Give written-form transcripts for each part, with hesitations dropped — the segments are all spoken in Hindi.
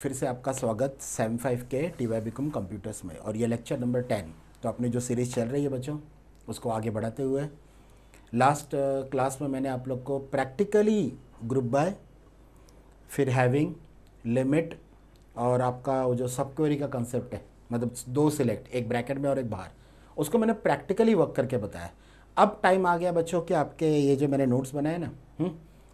फिर से आपका स्वागत सेम 5 के TYBCom कंप्यूटर्स में। और ये लेक्चर नंबर 10। तो अपनी जो सीरीज़ चल रही है बच्चों, उसको आगे बढ़ाते हुए लास्ट क्लास में मैंने आप लोग को प्रैक्टिकली ग्रुप बाय, फिर हैविंग, लिमिट और आपका वो जो सब क्वेरी का कंसेप्ट है, मतलब दो सिलेक्ट, एक ब्रैकेट में और एक बाहर, उसको मैंने प्रैक्टिकली वर्क करके बताया। अब टाइम आ गया बच्चों कि आपके ये जो मैंने नोट्स बनाए ना,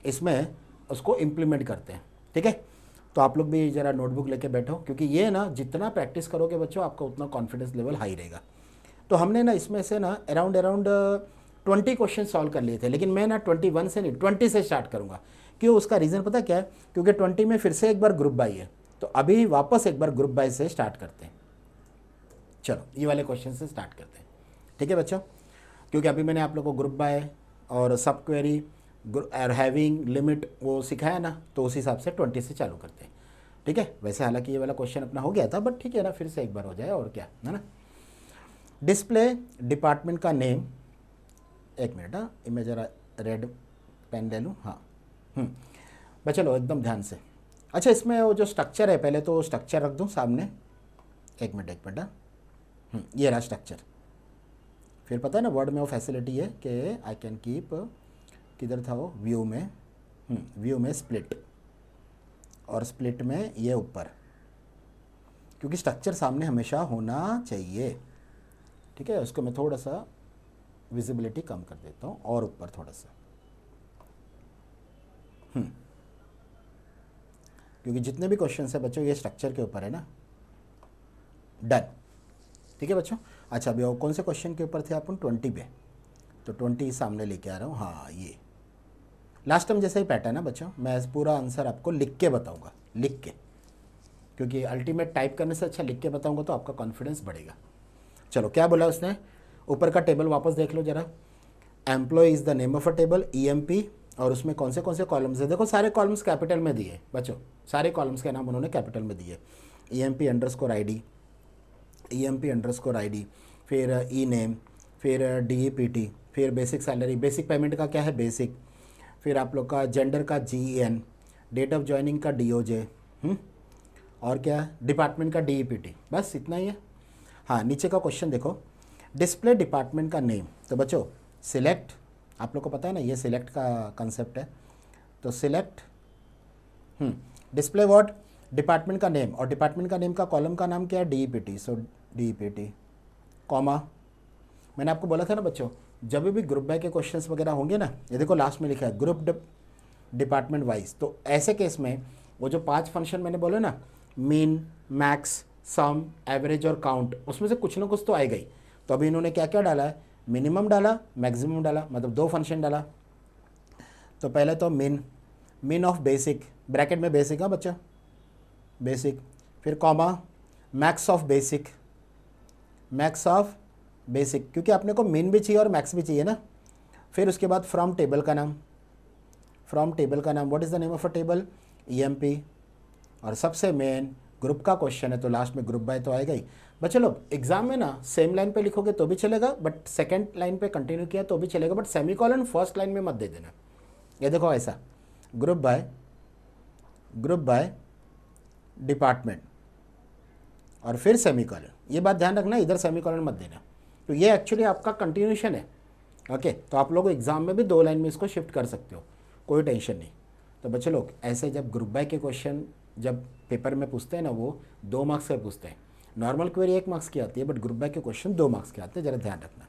इसमें उसको इम्प्लीमेंट करते हैं। ठीक है, तो आप लोग भी ज़रा नोटबुक लेके बैठो, क्योंकि ये ना जितना प्रैक्टिस करोगे बच्चों, आपका उतना कॉन्फिडेंस लेवल हाई रहेगा। तो हमने ना इसमें से ना अराउंड अराउंड 20 क्वेश्चन सॉल्व कर लिए थे, लेकिन मैं ना 21 से नहीं 20 से स्टार्ट करूँगा। क्यों? उसका रीज़न पता क्या है? क्योंकि 20 में फिर से एक बार ग्रुप बाई है, तो अभी वापस एक बार ग्रुप बाई से स्टार्ट करते हैं। चलो ये वाले क्वेश्चन से स्टार्ट करते हैं, ठीक है बच्चों? क्योंकि अभी मैंने आप लोग को ग्रुप बाय और सब क्वेरी और हैविंग, लिमिट वो सिखाया ना, तो उस हिसाब से 20 से चालू करते हैं। ठीक है, वैसे हालांकि ये वाला क्वेश्चन अपना हो गया था, बट ठीक है ना, फिर से एक बार हो जाए और क्या है ना। डिस्प्ले डिपार्टमेंट का नेम, एक मिनट, हाँ मैं ज़रा रेड पेन ले लूँ। हाँ, बस चलो एकदम ध्यान से। अच्छा, इसमें वो जो स्ट्रक्चर है, पहले तो स्ट्रक्चर रख दूँ सामने। एक मिनट, हाँ, ये रहा स्ट्रक्चर। फिर पता है ना, वर्ड में वो फैसिलिटी है कि आई कैन कीप, किधर था वो, व्यू में, व्यू में स्प्लिट, और स्प्लिट में ये ऊपर, क्योंकि स्ट्रक्चर सामने हमेशा होना चाहिए। ठीक है, उसको मैं थोड़ा सा विजिबिलिटी कम कर देता हूँ, और ऊपर थोड़ा सा, क्योंकि जितने भी क्वेश्चन है बच्चों, ये स्ट्रक्चर के ऊपर है ना। डन, ठीक है बच्चों। अच्छा, अभी और कौन से क्वेश्चन के ऊपर थे अपन? 20 पे, तो 20 सामने लेके आ रहा हूँ। हाँ, ये लास्ट टाइम जैसा ही पैटर्न है बच्चों, मैं पूरा आंसर आपको लिख के बताऊँगा, लिख के, क्योंकि अल्टीमेट टाइप करने से अच्छा लिख के बताऊँगा तो आपका कॉन्फिडेंस बढ़ेगा। चलो, क्या बोला उसने? ऊपर का टेबल वापस देख लो जरा। Employ is the name of a table, EMP, और उसमें कौन से कॉलम्स है? देखो सारे कॉलम्स कैपिटल में दिए बच्चों, सारे कॉलम्स के नाम उन्होंने कैपिटल में दिए। EMP underscore ID, EMP underscore ID, फिर ई नेम, फिर DEPT, फिर बेसिक सैलरी, बेसिक पेमेंट का क्या है? बेसिक। फिर आप लोग का जेंडर का GEN, डेट ऑफ ज्वाइनिंग का DOJ, और क्या? डिपार्टमेंट का DEPT। बस इतना ही है। हाँ, नीचे का क्वेश्चन देखो, डिस्प्ले डिपार्टमेंट का नेम। तो बच्चों सिलेक्ट, आप लोग को पता है ना, ये सिलेक्ट का कंसेप्ट है। तो सिलेक्ट डिस्प्ले व्हाट? डिपार्टमेंट का नेम, और डिपार्टमेंट का नेम का कॉलम का नाम क्या है? DEPT। सो DEPT, कॉमा। मैंने आपको बोला था ना बच्चों, जब भी ग्रुप बाय के क्वेश्चंस वगैरह होंगे ना, ये देखो लास्ट में लिखा है ग्रुप डिपार्टमेंट वाइज, तो ऐसे केस में वो जो 5 फंक्शन मैंने बोले ना, मीन, मैक्स, सम, एवरेज और काउंट, उसमें से कुछ ना कुछ तो आएगा ही। तो अभी इन्होंने क्या क्या डाला है? मिनिमम डाला, मैक्सिमम डाला, मतलब 2 फंक्शन डाला। तो पहले तो मिन ऑफ बेसिक, ब्रैकेट में बेसिक है बच्चा, बेसिक, फिर comma, max of basic, max of basic, क्योंकि अपने को मिन भी चाहिए और मैक्स भी चाहिए ना। फिर उसके बाद फ्रॉम टेबल का नाम, फ्रॉम टेबल का नाम, what is the name of a table? EMP। और सबसे मेन ग्रुप का क्वेश्चन है, तो लास्ट में ग्रुप बाय तो आएगा ही। बच्चे लोग एग्जाम में ना सेम लाइन पे लिखोगे तो भी चलेगा, बट सेकंड लाइन पे कंटिन्यू किया तो भी चलेगा, बट सेमीकोलन फर्स्ट लाइन में मत दे देना। ये देखो ऐसा, ग्रुप बाय डिपार्टमेंट, और फिर सेमीकोलन। ये बात ध्यान रखना, इधर सेमीकोलन मत देना, तो ये एक्चुअली आपका कंटिन्यूशन है। ओके, तो आप लोग एग्जाम में भी 2 लाइन में इसको शिफ्ट कर सकते हो, कोई टेंशन नहीं। तो बच्चे लोग ऐसे जब ग्रुप बाय के क्वेश्चन जब पेपर में पूछते हैं ना, वो 2 मार्क्स से पूछते हैं। नॉर्मल क्वेरी 1 मार्क्स की आती है, बट ग्रुप बाय के क्वेश्चन 2 मार्क्स के आते हैं, ज़रा ध्यान रखना।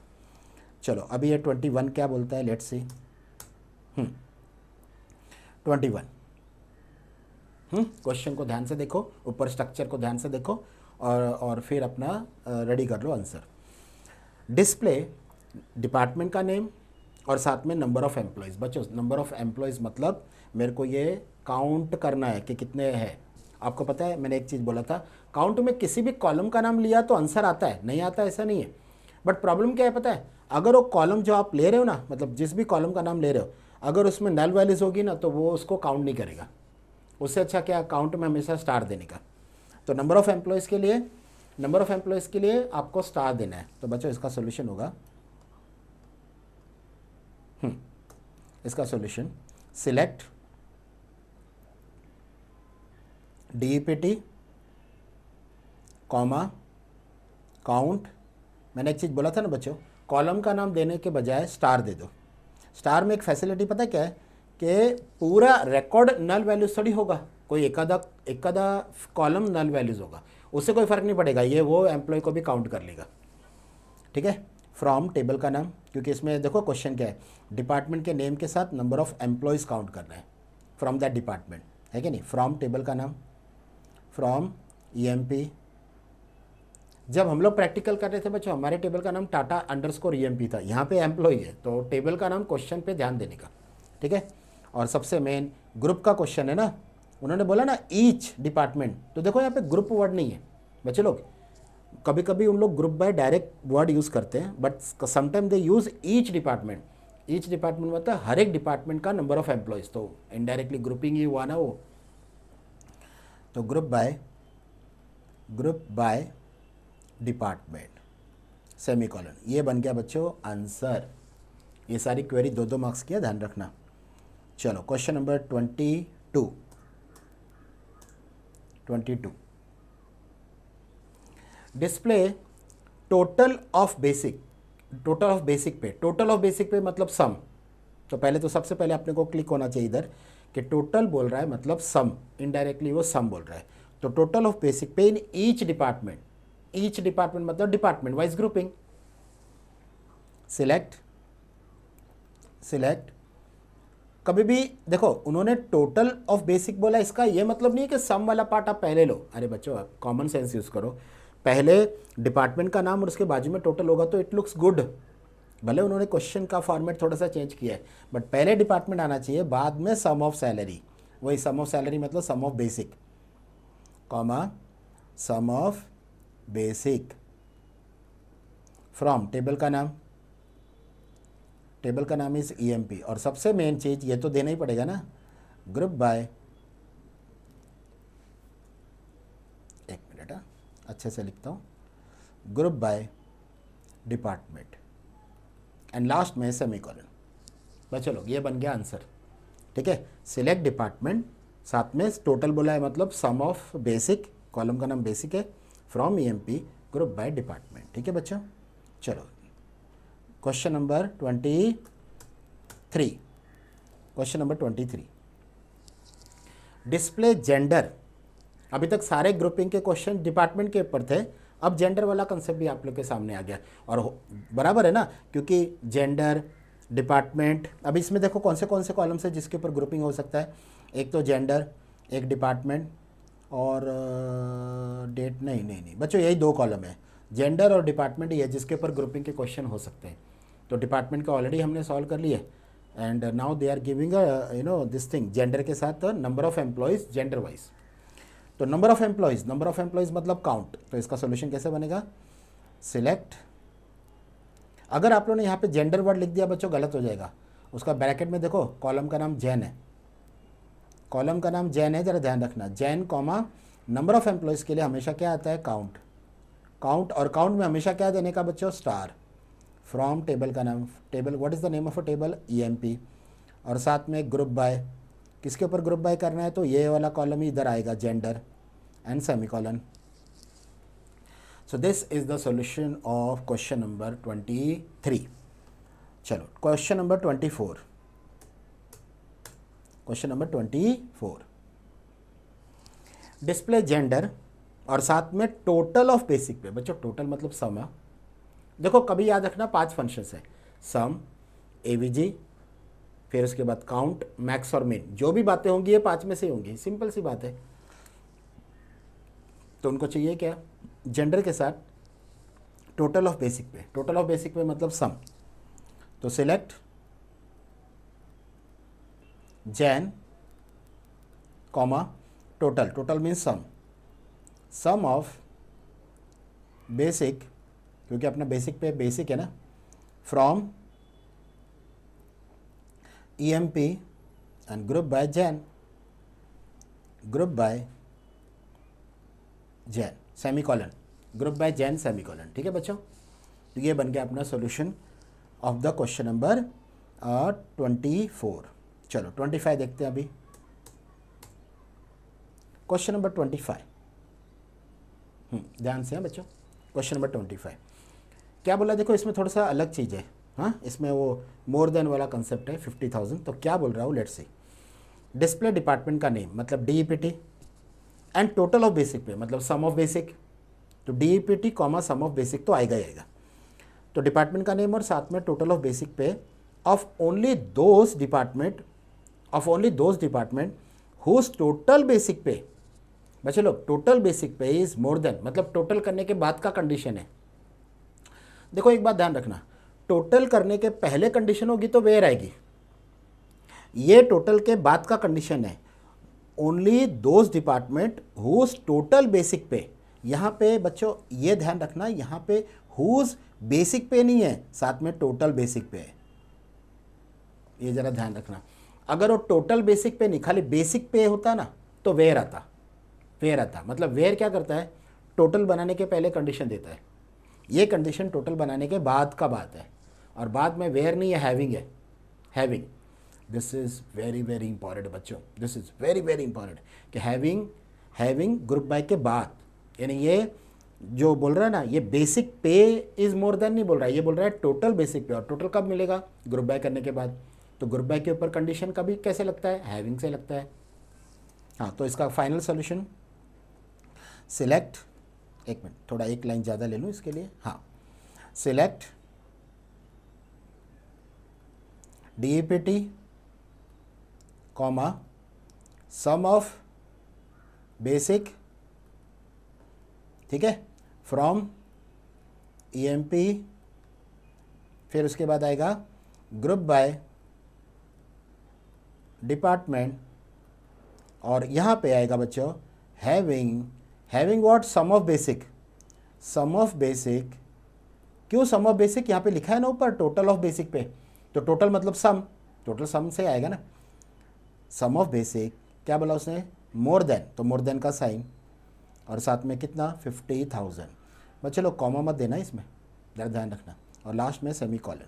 चलो अभी ये 21 क्या बोलता है, लेट्स सी। 21 क्वेश्चन को ध्यान से देखो, ऊपर स्ट्रक्चर को ध्यान से देखो, और फिर अपना रेडी कर लो आंसर। डिस्प्ले डिपार्टमेंट का नेम और साथ में नंबर ऑफ़ एम्प्लॉयज़। बच्चों नंबर ऑफ़ एम्प्लॉयज़ मतलब मेरे को ये काउंट करना है कि कितने हैं। आपको पता है मैंने एक चीज़ बोला था, काउंट में किसी भी कॉलम का नाम लिया तो आंसर आता है, नहीं आता ऐसा नहीं है। बट प्रॉब्लम क्या है पता है? अगर वो कॉलम जो आप ले रहे हो ना, मतलब जिस भी कॉलम का नाम ले रहे हो, अगर उसमें नल वैल्यूज होगी ना, तो वो उसको काउंट नहीं करेगा। उससे अच्छा क्या, काउंट में हमेशा स्टार देने का। तो नंबर ऑफ़ एम्प्लॉयज़ के लिए आपको स्टार देना है। तो बच्चों इसका सोल्यूशन होगा, इसका solution, select DEPT comma count. मैंने एक चीज़ बोला था ना बच्चों, कॉलम का नाम देने के बजाय स्टार दे दो। स्टार में एक फैसिलिटी पता है क्या है कि पूरा रिकॉर्ड नल वैल्यूज थोड़ी होगा, कोई एक आधा कॉलम नल वैल्यूज होगा, उससे कोई फ़र्क नहीं पड़ेगा, ये वो एम्प्लॉय को भी काउंट कर लेगा। ठीक है। फ्रॉम टेबल का नाम, क्योंकि इसमें देखो क्वेश्चन क्या है, डिपार्टमेंट के नेम के साथ नंबर ऑफ एम्प्लॉयज़ काउंट करना है फ्रॉम दैट डिपार्टमेंट, है कि नहीं। फ्रॉम टेबल का नाम, फ्रॉम EMP। जब हम लोग प्रैक्टिकल कर रहे थे बच्चों, हमारे टेबल का नाम टाटा अंडरस्कोर EMP था, यहाँ पे एम्प्लॉय है, तो टेबल का नाम क्वेश्चन पे ध्यान देने का। ठीक है। और सबसे मेन ग्रुप का क्वेश्चन है ना, उन्होंने बोला ना ईच डिपार्टमेंट, तो देखो यहाँ पे ग्रुप वर्ड नहीं है बच्चे लोग। कभी कभी उन लोग group by direct word use करते हैं, but sometime they use each department. Each department मतलब हर एक डिपार्टमेंट का नंबर ऑफ एम्प्लॉयज़, तो इनडायरेक्टली ग्रुपिंग ही हुआ ना वो। तो ग्रुप बाय डिपार्टमेंट सेमीकोलन, ये बन गया बच्चों आंसर। ये सारी क्वेरी 2-2 मार्क्स की है, ध्यान रखना। चलो question number 22। Display total of basic पे। टोटल ऑफ बेसिक पे मतलब सम। तो पहले तो सबसे पहले अपने को क्लिक होना चाहिए इधर कि टोटल बोल रहा है मतलब सम, इनडायरेक्टली वो सम बोल रहा है। तो total of basic pay in each department मतलब डिपार्टमेंट वाइज ग्रुपिंग। सिलेक्ट कभी भी देखो उन्होंने टोटल ऑफ बेसिक बोला, इसका ये मतलब नहीं है कि सम वाला पार्ट आप पहले लो। अरे बच्चों आप कॉमन सेंस यूज़ करो, पहले डिपार्टमेंट का नाम और उसके बाजू में टोटल होगा तो इट लुक्स गुड। भले उन्होंने क्वेश्चन का फॉर्मेट थोड़ा सा चेंज किया है, बट पहले डिपार्टमेंट आना चाहिए, बाद में सम ऑफ सैलरी। वही सम ऑफ सैलरी मतलब sum of basic, comma sum of basic from table का नाम इज EMP। और सबसे मेन चीज़ ये तो देना ही पड़ेगा ना, ग्रुप बाय, एक मिनट अच्छे से लिखता हूँ, group by department and last में सेमीकोलन। बच्चों लोग ये बन गया आंसर। ठीक है। सिलेक्ट डिपार्टमेंट, साथ में टोटल बोला है मतलब सम ऑफ बेसिक, कॉलम का नाम बेसिक है, from EMP, group by department. ठीक है बच्चों। चलो क्वेश्चन नंबर 23। Display gender. अभी तक सारे ग्रुपिंग के क्वेश्चन डिपार्टमेंट के ऊपर थे, अब जेंडर वाला कंसेप्ट भी आप लोग के सामने आ गया, और बराबर है ना, क्योंकि जेंडर डिपार्टमेंट। अब इसमें देखो कौन से कॉलम से जिसके ऊपर ग्रुपिंग हो सकता है, एक तो जेंडर, एक डिपार्टमेंट, और डेट नहीं बच्चों, यही 2 कॉलम है, जेंडर और डिपार्टमेंट ही है जिसके ऊपर ग्रुपिंग के क्वेश्चन हो सकते हैं। तो डिपार्टमेंट का ऑलरेडी हमने सॉल्व कर लिया, and now they are giving this thing gender के साथ number of employees gender wise. तो नंबर ऑफ एम्प्लॉयज़ मतलब काउंट। तो इसका सोल्यूशन कैसे बनेगा, सिलेक्ट। अगर आप लोगों ने यहाँ पे जेंडर वर्ड लिख दिया बच्चों गलत हो जाएगा, उसका ब्रैकेट में देखो कॉलम का नाम जैन है, ज़रा ध्यान रखना, Jain comma number of employees के लिए हमेशा क्या आता है, काउंट। और काउंट में हमेशा क्या देने का बच्चों, स्टार। फ्रॉम टेबल का नाम, table what is the name of a table, EMP, और साथ में ग्रुप बाय, किसके ऊपर ग्रुप बाय करना है, तो ये वाला कॉलम ही इधर आएगा, gender and semicolon. So this is the solution of question number 23। चलो क्वेश्चन नंबर 24। डिस्प्ले जेंडर और साथ में टोटल ऑफ बेसिक पे। बच्चों टोटल मतलब सम है, देखो कभी याद रखना 5 फंक्शंस है, सम, AVG, फिर उसके बाद काउंट, मैक्स और मिन। जो भी बातें होंगी ये 5 में से होंगी, सिंपल सी बात है। तो उनको चाहिए क्या, जेंडर के साथ टोटल ऑफ बेसिक पे मतलब सम। तो select gen comma total means sum of basic, क्योंकि अपना बेसिक पे बेसिक है ना, from EMP and group by gen semicolon, group by gen semicolon. ठीक है बच्चों। तो ये बन गया अपना solution of the question number 24। चलो 25 देखते हैं अभी। क्वेश्चन नंबर 25, ध्यान से हैं बच्चों। क्वेश्चन नंबर 25 क्या बोला, देखो इसमें थोड़ा सा अलग चीज़ है। हाँ, इसमें वो मोर देन वाला कंसेप्ट है 50,000। तो क्या बोल रहा हूँ, लेट्स सी। डिस्प्ले डिपार्टमेंट का नेम मतलब DEPT and total of basic pay मतलब सम ऑफ बेसिक। तो DEPT comma sum of basic तो आएगा ही आएगा। तो डिपार्टमेंट का नेम और साथ में total of basic pay of only those department whose total basic pay. बच्चे लोग, total basic pay is more than मतलब टोटल करने के बाद का कंडीशन है। देखो एक बात ध्यान रखना, टोटल करने के पहले कंडीशन होगी तो वेयर आएगी, ये टोटल के बाद का कंडीशन है। Only those department whose total basic pay, यहाँ पे बच्चों ये ध्यान रखना, यहाँ पे हुज बेसिक पे नहीं है, साथ में टोटल बेसिक पे है, ये जरा ध्यान रखना। अगर वो टोटल बेसिक पे नहीं खाली बेसिक पे होता ना तो वेयर आता। मतलब वेयर क्या करता है, टोटल बनाने के पहले कंडीशन देता है। ये कंडीशन टोटल बनाने के बाद का बात है, और बाद में वेयर नहीं है, हैविंग है, having. This is very very important बच्चों, this is very very important कि हैविंग ग्रुप बाय के बाद, यानी ये जो बोल रहा है ना, ये बेसिक पे इज़ मोर देन नहीं बोल रहा है, ये बोल रहा है टोटल बेसिक पे। और टोटल कब मिलेगा, ग्रुप बाय करने के बाद। तो ग्रुप बाय के ऊपर कंडीशन कभी कैसे लगता है, हैविंग से लगता है। हाँ, तो इसका फाइनल सोल्यूशन सिलेक्ट, एक मिनट थोड़ा एक लाइन ज़्यादा ले लूँ इसके लिए। हाँ, select DEPT comma sum of basic, ठीक है, फ्रॉम EMP, फिर उसके बाद आएगा ग्रुप बाय डिपार्टमेंट, और यहाँ पे आएगा बच्चों having what, sum of basic. क्यों सम ऑफ बेसिक, यहाँ पे लिखा है ना ऊपर टोटल ऑफ बेसिक पे, तो टोटल मतलब सम, टोटल सम से आएगा ना। सम ऑफ बेसिक क्या बोला उसने, मोर देन, तो मोर देन का साइन, और साथ में कितना 50,000। बच्चे लोग कॉमा मत देना इसमें, ज़रा ध्यान रखना, और लास्ट में सेमी कॉलन।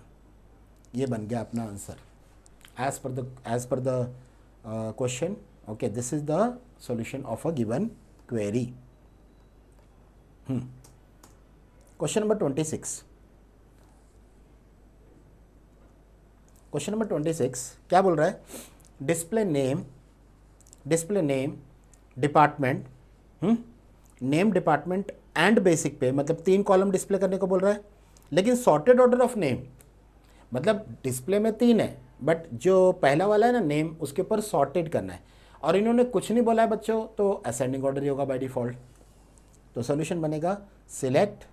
ये बन गया अपना answer as per the question. Okay, this is the solution of a given query. Question number 26। Question number 26 क्या बोल रहा है, display name department, name department and basic pay, मतलब 3 कॉलम डिस्प्ले करने को बोल रहा है, लेकिन सॉर्टेड ऑर्डर ऑफ नेम, मतलब डिस्प्ले में 3 है बट जो पहला वाला है ना नेम, उसके ऊपर सॉर्टेड करना है। और इन्होंने कुछ नहीं बोला है बच्चों, तो असेंडिंग ऑर्डर ही होगा बाय डिफ़ॉल्ट। तो सॉल्यूशन बनेगा सिलेक्ट,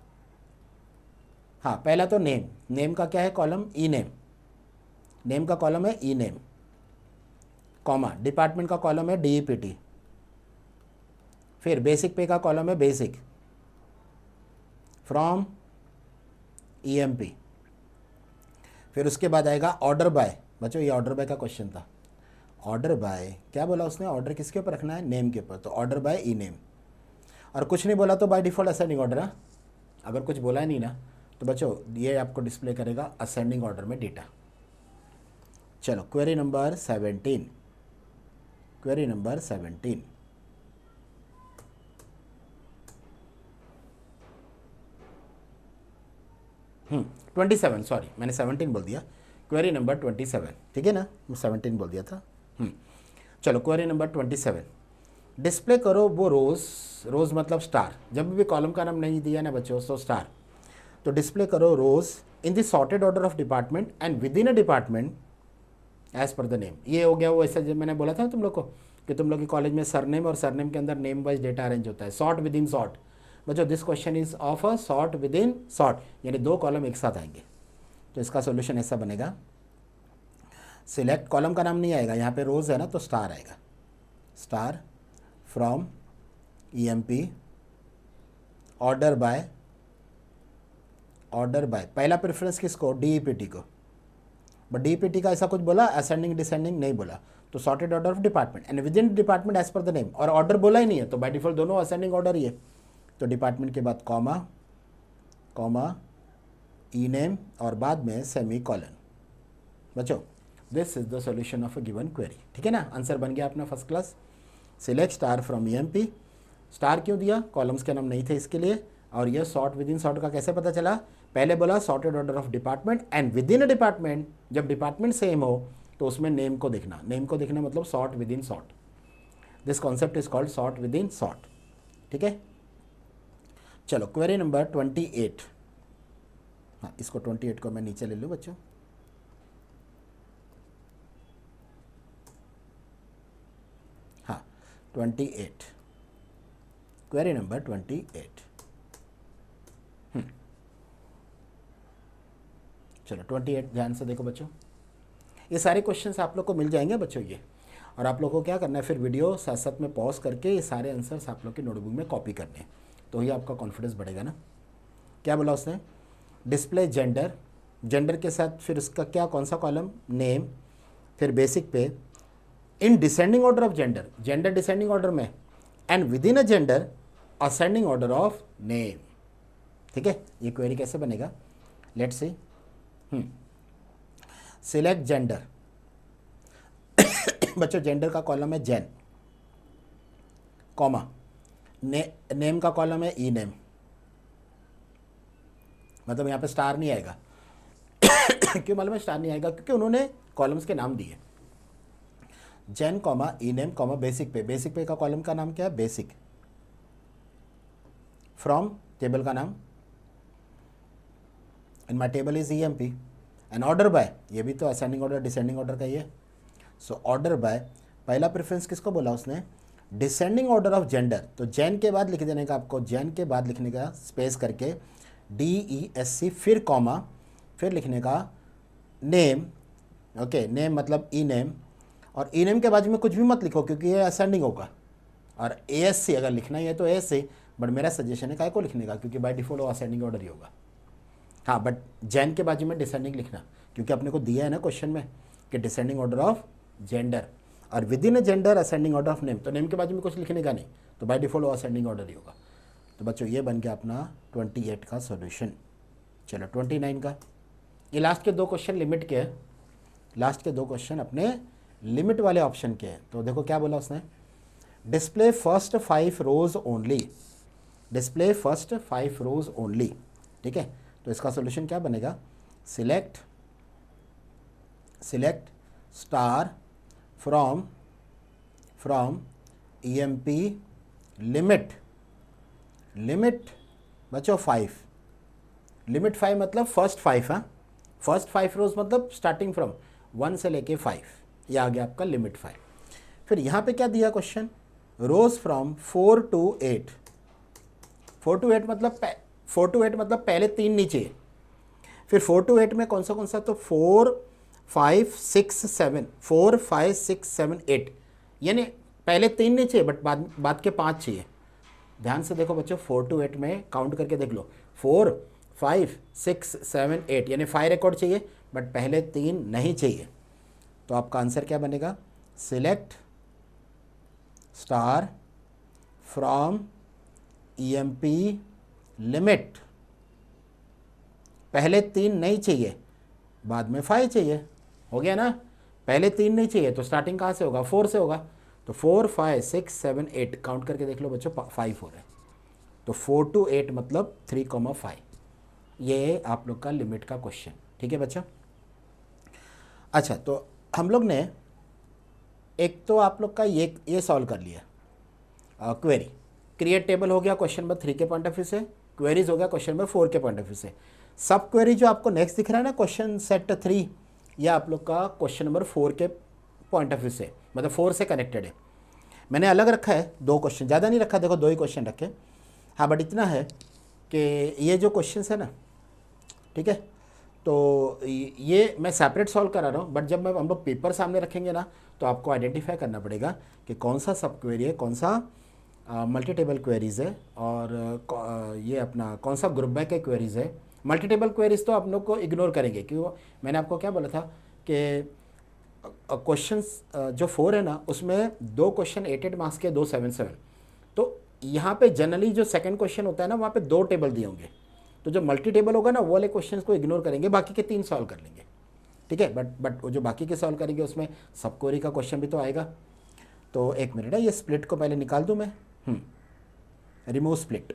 हाँ पहला तो नेम का क्या है कॉलम, ई नेम का कॉलम है ई नेम, कॉमा डिपार्टमेंट का कॉलम है DEPT, फिर बेसिक पे का कॉलम है बेसिक, फ्रॉम EMP, फिर उसके बाद आएगा ऑर्डर बाय। बच्चों ये ऑर्डर बाय का क्वेश्चन था, ऑर्डर बाय क्या बोला उसने, ऑर्डर किसके ऊपर रखना है, नेम के ऊपर, तो ऑर्डर बाय ई नेम। और कुछ नहीं बोला तो बाय डिफ़ॉल्ट असेंडिंग ऑर्डर है, अगर कुछ बोला ही नहीं ना तो बच्चों ये आपको डिस्प्ले करेगा असेंडिंग ऑर्डर में डेटा। चलो क्वेरी नंबर 17, 27, सॉरी मैंने 17 बोल दिया, क्वेरी नंबर 27, ठीक है ना, मैं 17 बोल दिया था। चलो क्वेरी नंबर 27, डिस्प्ले करो वो रोज़ मतलब स्टार, जब भी कॉलम का नाम नहीं दिया ना बच्चों तो स्टार, तो डिस्प्ले करो rows in the sorted order of department and with in a department as per the name. ये हो गया वो, ऐसा जब मैंने बोला था तुम लोग को कि तुम लोग के कॉलेज में सरनेम और सरनेम के अंदर नेम वाइज डेटा अरेंज होता है, सॉर्ट विद इन सॉर्ट। बच्चों this question is of a sort with in sort, यानी 2 कॉलम एक साथ आएंगे। तो इसका सोल्यूशन ऐसा बनेगा, सिलेक्ट, कॉलम का नाम नहीं आएगा यहाँ पे, रोज़ है ना तो स्टार आएगा, star from EMP, order by पहला प्रेफरेंस किसको, DEPT को, बट DEPT का ऐसा कुछ बोला, असेंडिंग डिसेंडिंग नहीं बोला, तो sorted order of department and with in department as per the name, और ऑर्डर बोला ही नहीं है तो बाय डिफॉल्ट दोनों असेंडिंग ऑर्डर ही है। तो डिपार्टमेंट के बाद कॉमा ई नेम और बाद में सेमी कॉलन। बच्चों this is the solution of a given query, ठीक है ना, आंसर बन गया अपना first class. Select star from EMP। Star क्यों दिया, कॉलम्स के नाम नहीं थे इसके लिए। और ये सॉर्ट विद इन सॉर्ट का कैसे पता चला, पहले बोला sorted order of department and with in a department, जब डिपार्टमेंट सेम हो तो उसमें नेम को देखना, नेम को देखना मतलब sort with in sort. This concept is called sort with in sort. ठीक है, चलो क्वेरी नंबर 28। हाँ, इसको 28 को मैं नीचे ले लूँ बच्चों। हाँ 28, क्वेरी नंबर 28। चलो 28 ध्यान से देखो बच्चों, ये सारे क्वेश्चंस आप लोग को मिल जाएंगे बच्चों ये, और आप लोग को क्या करना है, फिर वीडियो साथ साथ में पॉज करके ये सारे आंसर्स आप लोग की नोटबुक में कॉपी करने हैं, तो ही आपका कॉन्फिडेंस बढ़ेगा ना। क्या बोला उसने, डिस्प्ले जेंडर, जेंडर के साथ फिर उसका क्या कौन सा कॉलम, नेम, फिर basic pay, in descending order of gender, gender descending order में, and with in a gender ascending order of name. ठीक है, ये क्वेरी कैसे बनेगा, लेट्स सी। सिलेक्ट जेंडर बच्चों जेंडर का कॉलम है जेन, कॉमा नेम का कॉलम है ई नेम, मतलब यहाँ पे स्टार नहीं आएगा क्यों मालूम है स्टार नहीं आएगा, क्योंकि उन्होंने कॉलम्स के नाम दिए, gen comma E name comma basic pay, basic pay का कॉलम का नाम क्या है, बेसिक, फ्रॉम टेबल का नाम, in my table is EMP, and order by, ये भी तो असेंडिंग ऑर्डर डिसेंडिंग ऑर्डर का ही है। सो ऑर्डर बाय, पहला प्रेफरेंस किसको बोला उसने, डिसेंडिंग ऑर्डर ऑफ जेंडर, तो जेन के बाद लिख देने का आपको, जेन के बाद लिखने का स्पेस करके DESC, फिर कॉमा, फिर लिखने का नेम, ओके नेम मतलब ई नेम, और ई नेम के बाद में कुछ भी मत लिखो क्योंकि ये असेंडिंग होगा, और ASC अगर लिखना ही है तो ASC, बट मेरा सजेशन है काय को लिखने का, क्योंकि बाय डिफॉल्ट वो असेंडिंग ऑर्डर ही होगा। हाँ बट जेन के बाजू में डिसेंडिंग लिखना, क्योंकि अपने को दिया है ना क्वेश्चन में कि डिसेंडिंग ऑर्डर ऑफ जेंडर, और with in a gender ascending order of name, तो नेम के बाजू में कुछ लिखने का नहीं, तो बाय डिफॉल्ट वो असेंडिंग ऑर्डर ही होगा। तो बच्चों ये बन गया अपना 28 का सॉल्यूशन। चलो 29 का, ये लास्ट के 2 क्वेश्चन लिमिट के हैं, लास्ट के 2 क्वेश्चन अपने लिमिट वाले ऑप्शन के हैं। तो देखो क्या बोला उसने, डिस्प्ले फर्स्ट 5 रोज ओनली, डिस्प्ले फर्स्ट 5 रोज ओनली। ठीक है, तो इसका सॉल्यूशन क्या बनेगा, select star from EMP limit बच्चों 5, लिमिट 5 मतलब फर्स्ट 5, हाँ फर्स्ट 5 रोज मतलब स्टार्टिंग फ्रॉम 1 से लेके 5, ये आ गया आपका लिमिट 5। फिर यहाँ पे क्या दिया question, rose from 4 to 8, 4 to 8 मतलब पहले 3 नीचे, फिर 4 to 8 में कौन सा, तो 4 5 6 7, 4 5 6 7 8, यानी पहले 3 नहीं चाहिए बट बाद के 5 चाहिए। ध्यान से देखो बच्चों, 4 to 8 में काउंट करके देख लो, 4 5 6 7 8, यानी 5 रिकॉर्ड चाहिए बट पहले 3 नहीं चाहिए। तो आपका आंसर क्या बनेगा, select star from EMP limit, पहले 3 नहीं चाहिए बाद में 5 चाहिए, हो गया ना, पहले 3 नहीं चाहिए तो स्टार्टिंग कहाँ से होगा, 4 से होगा, तो 4 5 6 7 8 काउंट करके देख लो बच्चों, 5 हो रहे हैं, तो 4 to 8 मतलब 3,5, ये आप लोग का लिमिट का क्वेश्चन। ठीक है बच्चों, अच्छा तो हम लोग ने एक तो आप लोग का ये सॉल्व कर लिया क्वेरी, क्रिएट टेबल हो गया क्वेश्चन नंबर 3 के पॉइंट ऑफ व्यू से, क्वेरीज हो गया क्वेश्चन नंबर 4 के पॉइंट ऑफ व्यू से। सब क्वेरी जो आपको नेक्स्ट दिख रहा है ना क्वेश्चन सेट 3, या आप लोग का क्वेश्चन नंबर 4 के पॉइंट ऑफ व्यू से, मतलब 4 से कनेक्टेड है। मैंने अलग रखा है 2 क्वेश्चन, ज़्यादा नहीं रखा, देखो 2 ही क्वेश्चन रखे। हाँ बट इतना है कि ये जो क्वेश्चन है ना, ठीक है, तो ये मैं सेपरेट सॉल्व करा रहा हूँ, बट जब हम लोग पेपर सामने रखेंगे ना तो आपको आइडेंटिफाई करना पड़ेगा कि कौन सा सब क्वेरी है, कौन सा मल्टी टेबल क्वेरीज़ है, और ये अपना कौन सा ग्रुप बाय के क्वेरीज़ है। मल्टी टेबल क्वेरीज तो आप लोग को इग्नोर करेंगे, क्यों, मैंने आपको क्या बोला था कि क्वेश्चंस जो 4 है ना उसमें 2 क्वेश्चन 8 मार्क्स के, 2 7, तो यहाँ पे जनरली जो सेकंड क्वेश्चन होता है ना वहाँ पे 2 टेबल दिए होंगे, तो जो मल्टी टेबल होगा ना वो वाले क्वेश्चंस को इग्नोर करेंगे, बाकी के 3 सॉल्व कर लेंगे। ठीक है, बट वो जो बाकी के सॉल्व करेंगे उसमें सब क्वेरी का क्वेश्चन भी तो आएगा। तो एक मिनट है, ये स्प्लिट को पहले निकाल दूँ मैं, रिमूव स्प्लिट,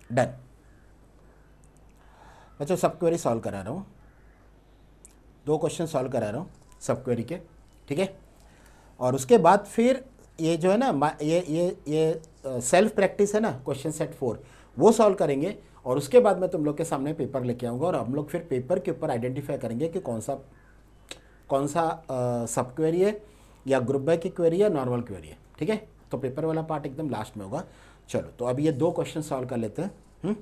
डन। बच्चों सब क्वेरी सॉल्व करा रहा हूँ, 2 क्वेश्चन सॉल्व करा रहा हूँ सब क्वेरी के, ठीक है। और उसके बाद फिर ये जो है ना ये सेल्फ प्रैक्टिस है ना, क्वेश्चन सेट 4 वो सॉल्व करेंगे। और उसके बाद मैं तुम लोग के सामने पेपर लेके आऊँगा और हम लोग फिर पेपर के ऊपर आइडेंटिफाई करेंगे कि कौन सा सब क्वेरी है या ग्रुप बाय की क्वेरी है, नॉर्मल क्वेरी है, ठीक है। तो पेपर वाला पार्ट एकदम लास्ट में होगा। चलो तो अभी ये 2 क्वेश्चन सॉल्व कर लेते हैं,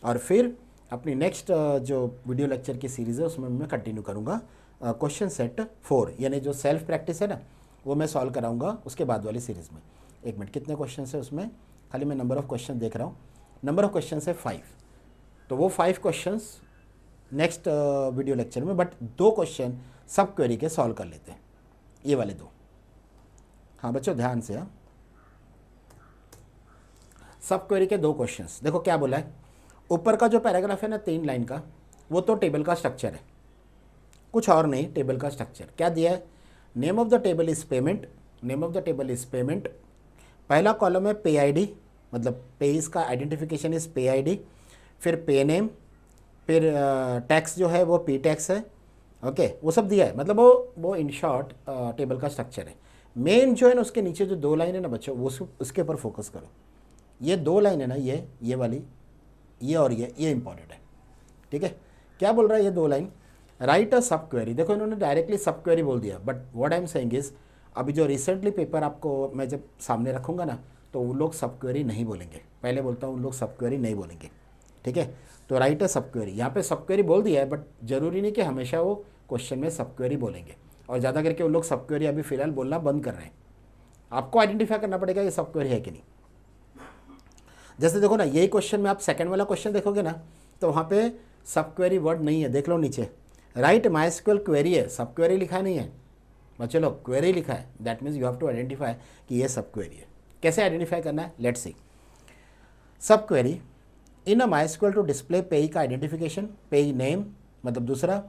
और फिर अपनी नेक्स्ट जो वीडियो लेक्चर की सीरीज़ है उसमें मैं कंटिन्यू करूँगा क्वेश्चन सेट 4, यानी जो सेल्फ प्रैक्टिस है ना वो मैं सॉल्व कराऊंगा उसके बाद वाली सीरीज़ में। एक मिनट, कितने क्वेश्चन है उसमें, खाली मैं नंबर ऑफ़ क्वेश्चन देख रहा हूँ, नंबर ऑफ़ क्वेश्चन है 5, तो वो 5 क्वेश्चंस नेक्स्ट वीडियो लेक्चर में, बट 2 क्वेश्चन सब क्वेरी के सॉल्व कर लेते हैं, ये वाले 2। हाँ बच्चों ध्यान से, हाँ सब क्वेरी के 2 क्वेश्चंस। देखो क्या बोला है, ऊपर का जो पैराग्राफ है ना 3 लाइन का, वो तो टेबल का स्ट्रक्चर है, कुछ और नहीं, टेबल का स्ट्रक्चर क्या दिया है। Name of the table is payment, name of the table is payment, पहला कॉलम है पे आईडी, मतलब पेइस का आइडेंटिफिकेशन इज़ पे आईडी, फिर पे नेम, फिर टैक्स जो है वो पी टैक्स है, ओके वो सब दिया है। मतलब वो इन शॉर्ट टेबल का स्ट्रक्चर है। मेन जो है ना उसके नीचे जो 2 लाइन है ना बच्चों, वो उसके ऊपर फोकस करो। ये 2 लाइन है ना, ये वाली, ये और ये इंपॉर्टेंट है, ठीक है। क्या बोल रहा है ये 2 लाइन, राइट अ सब क्वेरी। देखो इन्होंने डायरेक्टली सब क्वेरी बोल दिया, but what I am saying is, अभी जो रिसेंटली पेपर आपको मैं जब सामने रखूँगा ना तो वो लोग सब क्वेरी नहीं बोलेंगे, पहले बोलता हूँ उन लोग सब क्वेरी नहीं बोलेंगे, ठीक है। तो राइट अ सब क्वेरी, यहाँ पे सब क्वेरी बोल दिया है, बट ज़रूरी नहीं कि हमेशा वो क्वेश्चन में सब क्वेरी बोलेंगे, और ज़्यादा करके उन लोग सब क्वेरी अभी फ़िलहाल बोलना बंद कर रहे हैं। आपको आइडेंटिफाई करना पड़ेगा ये सब क्वेरी है कि नहीं। जैसे देखो ना, यही क्वेश्चन में आप सेकंड वाला क्वेश्चन देखोगे ना तो वहाँ पे सब क्वेरी वर्ड नहीं है, देख लो नीचे, राइट माइस्क्यूएल क्वेरी है, सब क्वेरी लिखा नहीं है, बच्चे लोग क्वेरी लिखा है, that means you have to identify कि ये सब क्वेरी है। कैसे आइडेंटिफाई करना है, let's see. Sub query in a MySQL to display payee का आइडेंटिफिकेशन, पेई नेम मतलब दूसरा,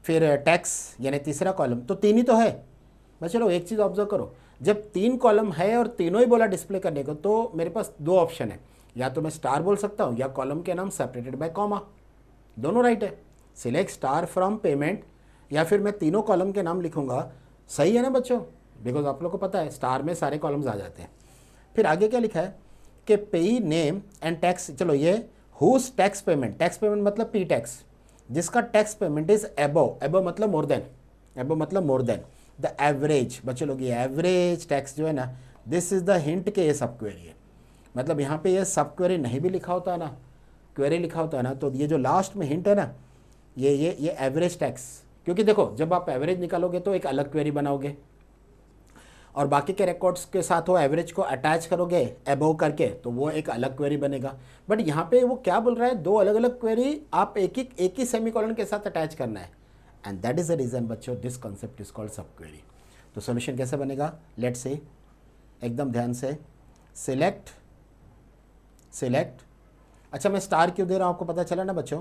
फिर टैक्स यानी तीसरा कॉलम, तो 3 ही तो है। बच्चे लोग एक चीज़ ऑब्जर्व करो, जब 3 कॉलम है और तीनों ही बोला डिस्प्ले करने को, तो मेरे पास 2 ऑप्शन है, या तो मैं स्टार बोल सकता हूँ या कॉलम के नाम सेपरेटेड बाय कॉमा, दोनों राइट है। सिलेक्ट स्टार फ्रॉम पेमेंट, या फिर मैं तीनों कॉलम के नाम लिखूंगा, सही है ना बच्चों, बिकॉज आप लोग को पता है स्टार में सारे कॉलम्स आ जाते हैं। फिर आगे क्या लिखा है कि पेई नेम एंड टैक्स, चलो ये whose tax payment, tax payment मतलब पी टैक्स, जिसका tax payment is above, above मतलब मोर देन, एबव मतलब मोर देन द एवरेज। बच्चों लोग ये एवरेज टैक्स जो है ना, दिस इज द हिंट के ये सब क्वेरी है। मतलब यहाँ पे ये सब क्वेरी नहीं भी लिखा होता है ना, क्वेरी लिखा होता है ना, तो ये जो लास्ट में हिंट है ना, ये एवरेज टैक्स, क्योंकि देखो जब आप एवरेज निकालोगे तो एक अलग क्वेरी बनाओगे, और बाकी के रिकॉर्ड्स के साथ वो एवरेज को अटैच करोगे एबव करके, तो वो एक अलग क्वेरी बनेगा। बट यहाँ पे वो क्या बोल रहा है, 2 अलग अलग क्वेरी आप एक ही सेमीकोलन के साथ अटैच करना है, and that is the reason बच्चों this concept is called sub query. तो सोल्यूशन कैसे बनेगा, लेट्स से एकदम ध्यान से, सिलेक्ट, अच्छा मैं स्टार क्यों दे रहा हूँ आपको पता चला ना बच्चों,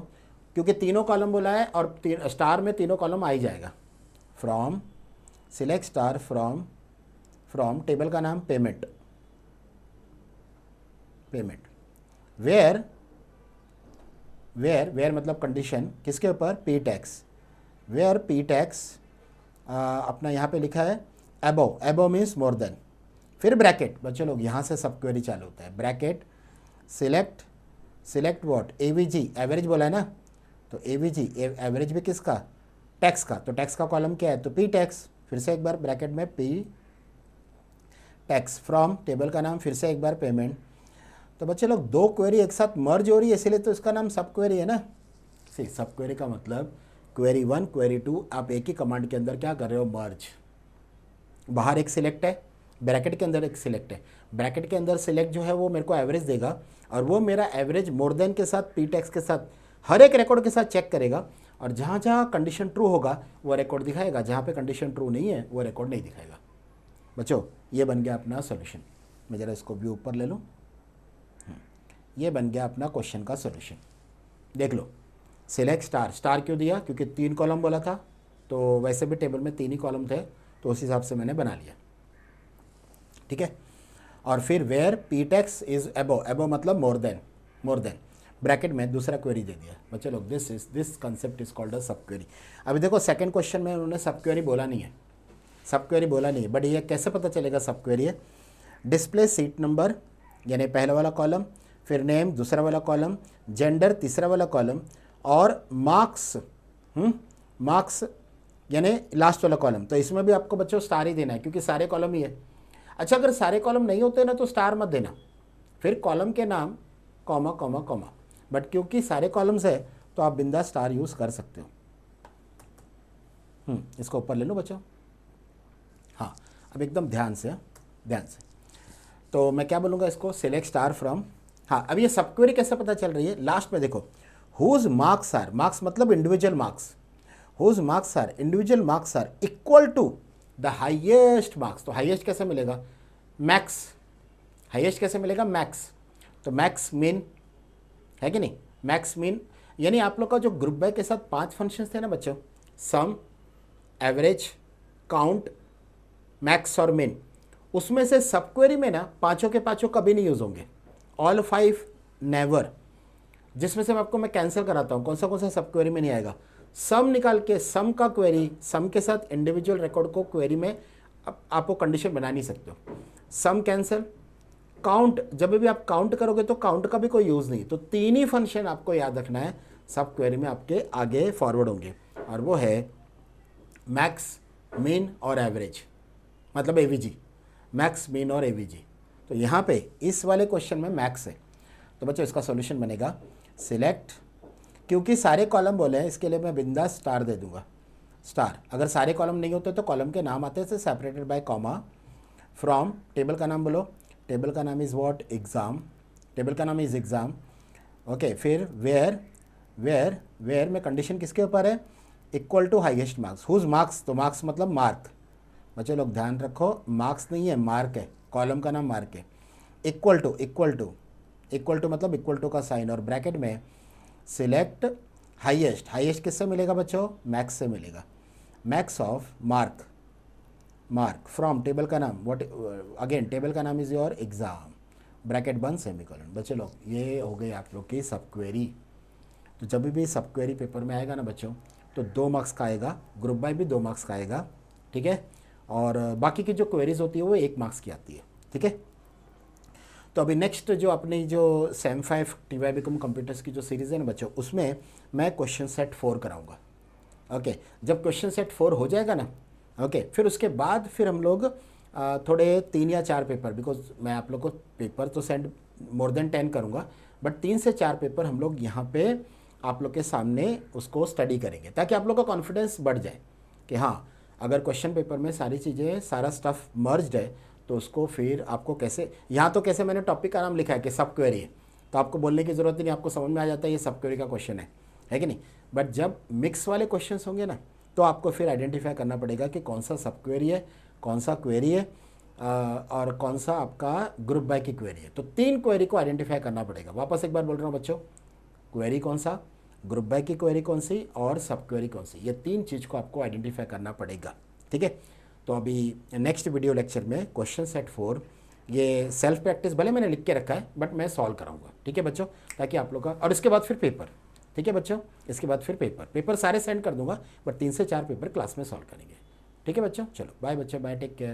क्योंकि तीनों कॉलम बोला है और स्टार में तीनों कॉलम आ ही जाएगा। From, select star from table का नाम पेमेंट, वेयर मतलब कंडीशन किसके ऊपर, P tax, where P tax अपना यहाँ पे लिखा है एबव मीन्स मोर देन, फिर ब्रैकेट, बच्चों लोग यहाँ से सब क्वेरी चालू होता है, bracket select what, AVG, average बोला है ना, तो एवीजी एवरेज भी किसका, टैक्स का, तो टैक्स का कॉलम क्या है, तो पी टैक्स, फिर से एक बार ब्रैकेट में पी टैक्स, फ्रॉम टेबल का नाम फिर से एक बार पेमेंट। तो बच्चे लोग 2 क्वेरी एक साथ मर्ज हो रही है, इसीलिए तो इसका नाम सब क्वेरी है ना। सी सब क्वेरी का मतलब क्वेरी 1 क्वेरी 2 आप एक ही कमांड के अंदर क्या कर रहे हो, मर्ज। बाहर एक सिलेक्ट है, ब्रैकेट के अंदर एक सिलेक्ट है, ब्रैकेट के अंदर सिलेक्ट जो है वो मेरे को एवरेज देगा, और वो मेरा एवरेज मोर देन के साथ पी टैक्स के साथ हर एक रिकॉर्ड के साथ चेक करेगा, और जहाँ जहाँ कंडीशन ट्रू होगा वो रिकॉर्ड दिखाएगा, जहाँ पे कंडीशन ट्रू नहीं है वो रिकॉर्ड नहीं दिखाएगा। बच्चों ये बन गया अपना सॉल्यूशन, मैं ज़रा इसको व्यू ऊपर ले लूँ, ये बन गया अपना क्वेश्चन का सॉल्यूशन। देख लो, सिलेक्ट स्टार क्यों दिया, क्योंकि 3 कॉलम बोला था, तो वैसे भी टेबल में 3 ही कॉलम थे, तो उस हिसाब से मैंने बना लिया। ठीक है। और फिर वेयर पी टैक्स इज एबो, एबो मतलब मोर देन, ब्रैकेट में दूसरा क्वेरी दे दिया बच्चे लोग। This concept is called a सब क्वेरी। अभी देखो सेकंड क्वेश्चन में उन्होंने सब क्वेरी बोला नहीं है, सब क्वेरी बोला नहीं है, बट ये कैसे पता चलेगा सब क्वेरी है? डिस्प्ले सीट नंबर यानी पहला वाला कॉलम, फिर नेम दूसरा वाला कॉलम, जेंडर तीसरा वाला कॉलम, और मार्क्स मार्क्स यानी लास्ट वाला कॉलम। तो इसमें भी आपको बच्चों स्टार ही देना है क्योंकि सारे कॉलम ही है। अच्छा, अगर सारे कॉलम नहीं होते ना तो स्टार मत देना, फिर कॉलम के नाम कॉमा कॉमा कॉमा, बट क्योंकि सारे कॉलम्स है तो आप बिंदा स्टार यूज़ कर सकते हो। इसको ऊपर ले लो बच्चों। हाँ, अब एकदम ध्यान से, ध्यान से। तो मैं क्या बोलूँगा इसको, सिलेक्ट स्टार फ्रॉम। हाँ, अब ये सब क्वेरी कैसे पता चल रही है? लास्ट में देखो, हुज मार्क्स आर, मार्क्स मतलब individual marks, whose marks are, individual marks are equal to the highest marks. तो हाइएस्ट कैसे मिलेगा? मैक्स। हाइएस्ट कैसे मिलेगा? मैक्स। तो मैक्स मीन है कि नहीं? मैक्स मीन यानी आप लोग का जो ग्रुप बाय के साथ 5 फंक्शंस थे ना बच्चों, सम, एवरेज, काउंट, मैक्स और मिन, उसमें से सब क्वेरी में ना पांचों के पांचों कभी नहीं यूज़ होंगे, ऑल 5 नेवर। जिसमें से आपको मैं कैंसिल कराता हूँ, कौन सा सब क्वेरी में नहीं आएगा। सम निकाल के, सम का क्वेरी, सम के साथ इंडिविजुअल रिकॉर्ड को क्वेरी में आपको कंडीशन बना नहीं सकते हो, सम कैंसिल। काउंट, जब भी आप काउंट करोगे तो काउंट का भी कोई यूज़ नहीं। तो 3 ही फंक्शन आपको याद रखना है सब क्वेरी में आपके आगे फॉरवर्ड होंगे, और वो है मैक्स, मीन और एवरेज, मतलब एवीजी, मैक्स, मीन और एवीजी। तो यहाँ पे इस वाले क्वेश्चन में मैक्स है, तो बच्चों इसका सॉल्यूशन बनेगा सिलेक्ट, क्योंकि सारे कॉलम बोले हैं इसके लिए मैं बिंदास स्टार दे दूंगा, स्टार। अगर सारे कॉलम नहीं होते तो कॉलम के नाम आते थे separated by comma, from, table का नाम बोलो, टेबल का नाम इज़ व्हाट, एग्ज़ाम, टेबल का नाम इज़ एग्ज़ाम। ओके, फिर वेयर में कंडीशन किसके ऊपर है? Equal to highest marks, whose marks, तो मार्क्स मतलब मार्क। बच्चे लोग ध्यान रखो, मार्क्स नहीं है, मार्क है, कॉलम का नाम मार्क है। इक्वल टू मतलब इक्वल टू का साइन, और ब्रैकेट में सिलेक्ट हाईएस्ट। हाईएस्ट किससे मिलेगा बच्चों? मैक्स से मिलेगा, max of mark from, table का नाम व्हाट, अगेन टेबल का नाम इज योर एग्जाम, ब्रैकेट बंद, सेमीकोलन। बच्चे लोग ये हो गई आप लोग की सब क्वेरी। तो जब भी सब क्वेरी पेपर में आएगा ना बच्चों, तो 2 मार्क्स का आएगा, ग्रुप बाय भी 2 मार्क्स का आएगा, ठीक है। और बाकी की जो क्वेरीज होती है वो 1 मार्क्स की आती है, ठीक है। तो अभी नेक्स्ट जो अपनी जो सेम 5 TYBCom कंप्यूटर्स की जो सीरीज़ है ना बच्चों, उसमें मैं क्वेश्चन सेट 4 कराऊंगा। ओके, जब क्वेश्चन सेट 4 हो जाएगा ना, ओके, फिर उसके बाद फिर हम लोग थोड़े 3 या 4 पेपर, बिकॉज मैं आप लोग को पेपर तो सेंड मोर देन 10 करूँगा, बट 3 से 4 पेपर हम लोग यहाँ पे आप लोग के सामने उसको स्टडी करेंगे, ताकि आप लोग का कॉन्फिडेंस बढ़ जाए कि हाँ, अगर क्वेश्चन पेपर में सारी चीज़ें, सारा स्टफ मर्ज्ड है, तो उसको फिर आपको कैसे, यहाँ तो कैसे मैंने टॉपिक का नाम लिखा है कि सब क्वेरी है, तो आपको बोलने की ज़रूरत नहीं, आपको समझ में आ जाता है ये सब क्वेरी का क्वेश्चन है कि नहीं। बट जब मिक्स वाले क्वेश्चंस होंगे ना, तो आपको फिर आइडेंटिफाई करना पड़ेगा कि कौन सा सब क्वेरी है, कौन सा क्वेरी है, और कौन सा आपका ग्रुप बाय की क्वेरी है। तो 3 क्वेरी को आइडेंटिफाई करना पड़ेगा। वापस एक बार बोल रहा हूँ बच्चों, क्वेरी कौन सा, ग्रुप बाय की क्वेरी कौन सी, और सब क्वेरी कौन सी, ये 3 चीज़ को आपको आइडेंटिफाई करना पड़ेगा, ठीक है। तो अभी नेक्स्ट वीडियो लेक्चर में क्वेश्चन सेट 4, ये सेल्फ प्रैक्टिस भले मैंने लिख के रखा है, बट मैं सॉल्व कराऊंगा, ठीक है बच्चों, ताकि आप लोग का, और इसके बाद फिर पेपर, ठीक है बच्चों, इसके बाद फिर पेपर सारे सेंड कर दूंगा, बट 3 से 4 पेपर क्लास में सॉल्व करेंगे, ठीक है बच्चों। चलो बाय बच्चों, बाय, टेक केयर।